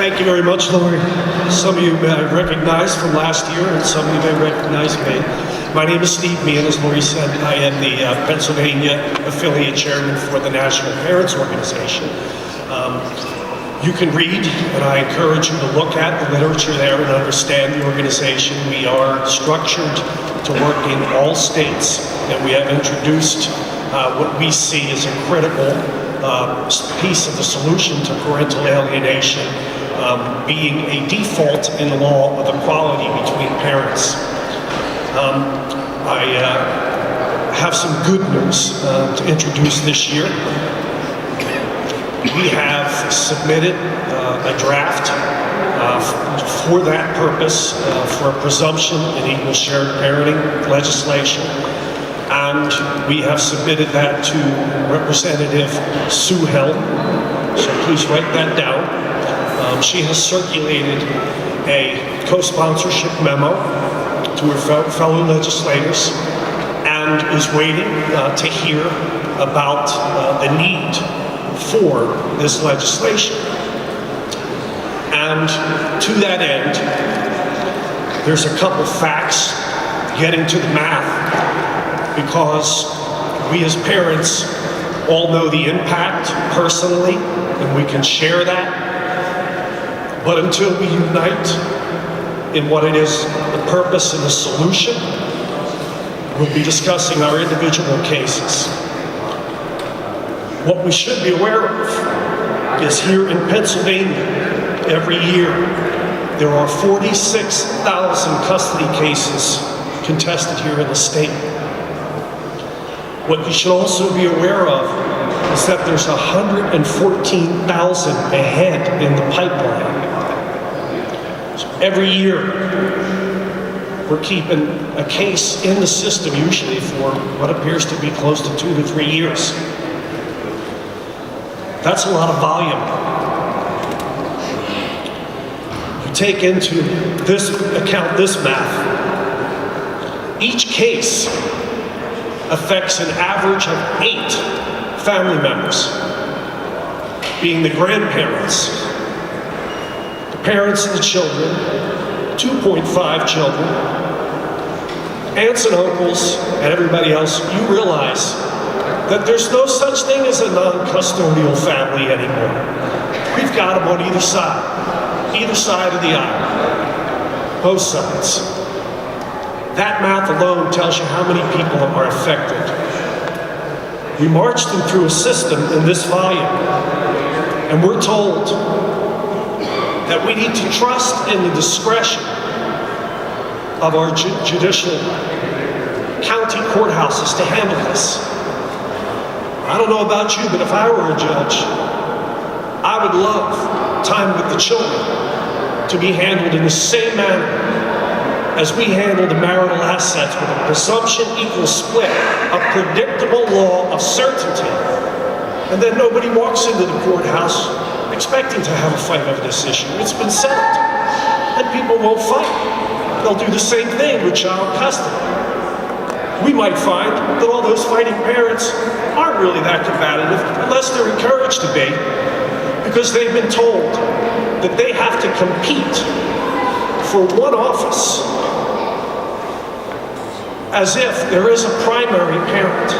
Thank you very much, Lori. Some of you may recognize from last year, and some of you may recognize me. My name is Steve Meehan. As Lori said, I am the Pennsylvania affiliate chairman for the National Parents Organization. You can read, and I encourage you to look at the literature there and understand the organization. We are structured to work in all states, and we have introduced what we see as a critical piece of the solution to parental alienation, being a default in the law of equality between parents. I have some good news to introduce this year. We have submitted a draft for that purpose, for a presumption in equal shared parenting legislation. And we have submitted that to Representative Sue Helm, so please write that down. She has circulated a co-sponsorship memo to her fellow legislators and is waiting to hear about the need for this legislation. And to that end, there's a couple facts getting to the math, because we as parents all know the impact personally, and we can share that. But until we unite in what it is, the purpose and the solution, we'll be discussing our individual cases. What we should be aware of is here in Pennsylvania, every year, there are 46,000 custody cases contested here in the state. What you should also be aware of is that there's 114,000 ahead in the pipeline. So every year, we're keeping a case in the system, usually for what appears to be close to 2 to 3 years. That's a lot of volume. You take into this account this math. Each case affects an average of 8 family members, being the grandparents, the parents of the children, 2.5 children, aunts and uncles, and everybody else. You realize that there's no such thing as a non-custodial family anymore. We've got them on either side of the aisle, both sides. That math alone tells you how many people are affected. We march them through a system in this volume, and we're told that we need to trust in the discretion of our judicial county courthouses to handle this. I don't know about you, but if I were a judge, I would love time with the children to be handled in the same manner as we handle the marital assets, with a presumption equal split, a predictable law of certainty. And then nobody walks into the courthouse expecting to have a fight over this issue. It's been settled, and people won't fight. They'll do the same thing with child custody. We might find that all those fighting parents aren't really that combative, unless they're encouraged to be, because they've been told that they have to compete for one office, as if there is a primary parent.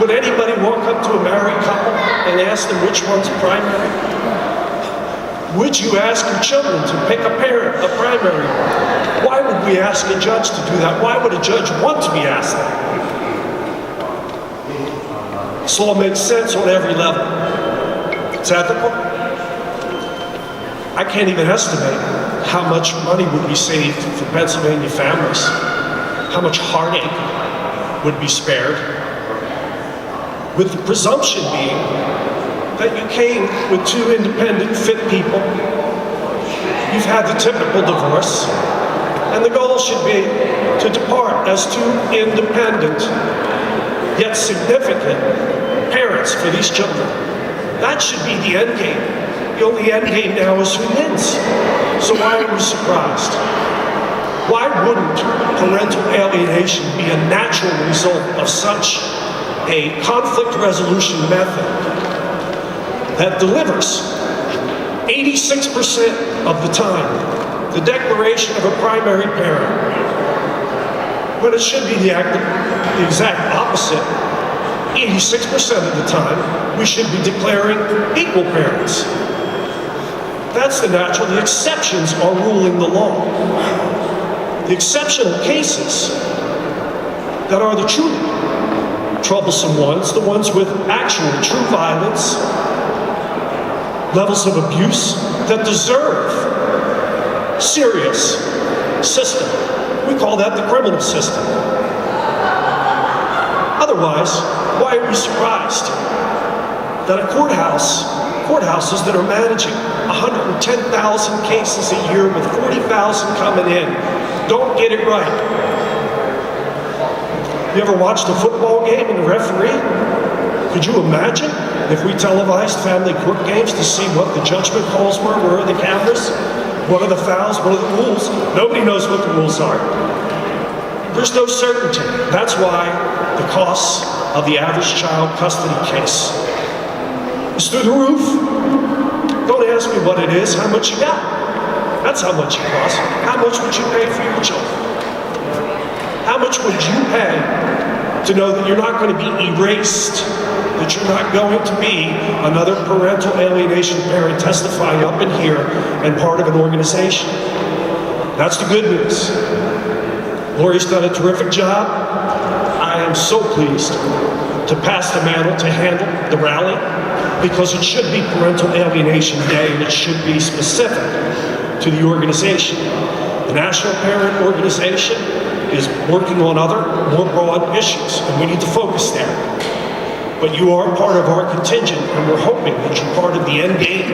Would anybody walk up to a married couple and ask them which one's primary? Would you ask your children to pick a parent, a primary one? Why would we ask a judge to do that? Why would a judge want to be asked that? This law makes sense on every level. It's ethical. I can't even estimate how much money would be saved for Pennsylvania families, how much heartache would be spared, with the presumption being that you came with 2 independent, fit people, you've had the typical divorce, and the goal should be to depart as 2 independent, yet significant parents for these children. That should be the end game. The only end game now is who wins. So why are we surprised? Why wouldn't parental alienation be a natural result of such a conflict resolution method that delivers 86% of the time, the declaration of a primary parent, when it should be the exact opposite. 86% of the time, we should be declaring equal parents. That's the natural. The exceptions are ruling the law. The exceptional cases that are the truly troublesome ones, the ones with actual true violence, levels of abuse that deserve serious system. We call that the criminal system. Otherwise, why are we surprised that courthouses that are managing 110,000 cases a year with 40,000 coming in don't get it right? You ever watched a football game and the referee? Could you imagine if we televised family court games to see what the judgment calls were? Where are the cameras? What are the fouls? What are the rules? Nobody knows what the rules are. There's no certainty. That's why the costs of the average child custody case is through the roof. Don't ask me what it is, how much you got. That's how much it costs. How much would you pay for your children? How much would you pay to know that you're not going to be erased, that you're not going to be another parental alienation parent testifying up in here and part of an organization? That's the good news. Lori's done a terrific job. I am so pleased to pass the mantle to handle the rally, because it should be Parental Alienation Day and it should be specific to the organization. The National Parent Organization is working on other, more broad issues, and we need to focus there. But you are part of our contingent, and we're hoping that you're part of the end game,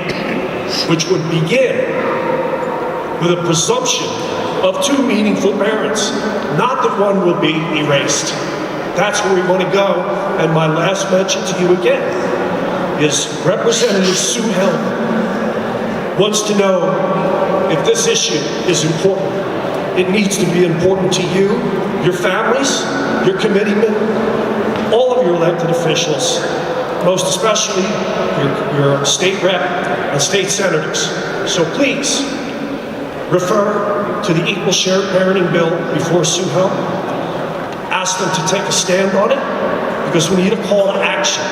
which would begin with a presumption of two meaningful parents, not that one will be erased. That's where we want to go. And my last mention to you again is Representative Sue Helm wants to know if this issue is important. It needs to be important to you, your families, your committeemen, all of your elected officials, most especially your state rep and state senators. So please, refer to the Equal Share Parenting Bill before Sue Helm. Ask them to take a stand on it, because we need a call to action.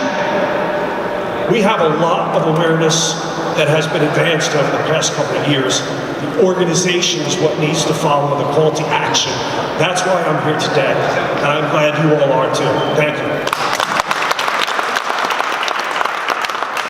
We have a lot of awareness that has been advanced over the past couple of years. The organization is what needs to follow the call to action. That's why I'm here today, and I'm glad you all are too. Thank you.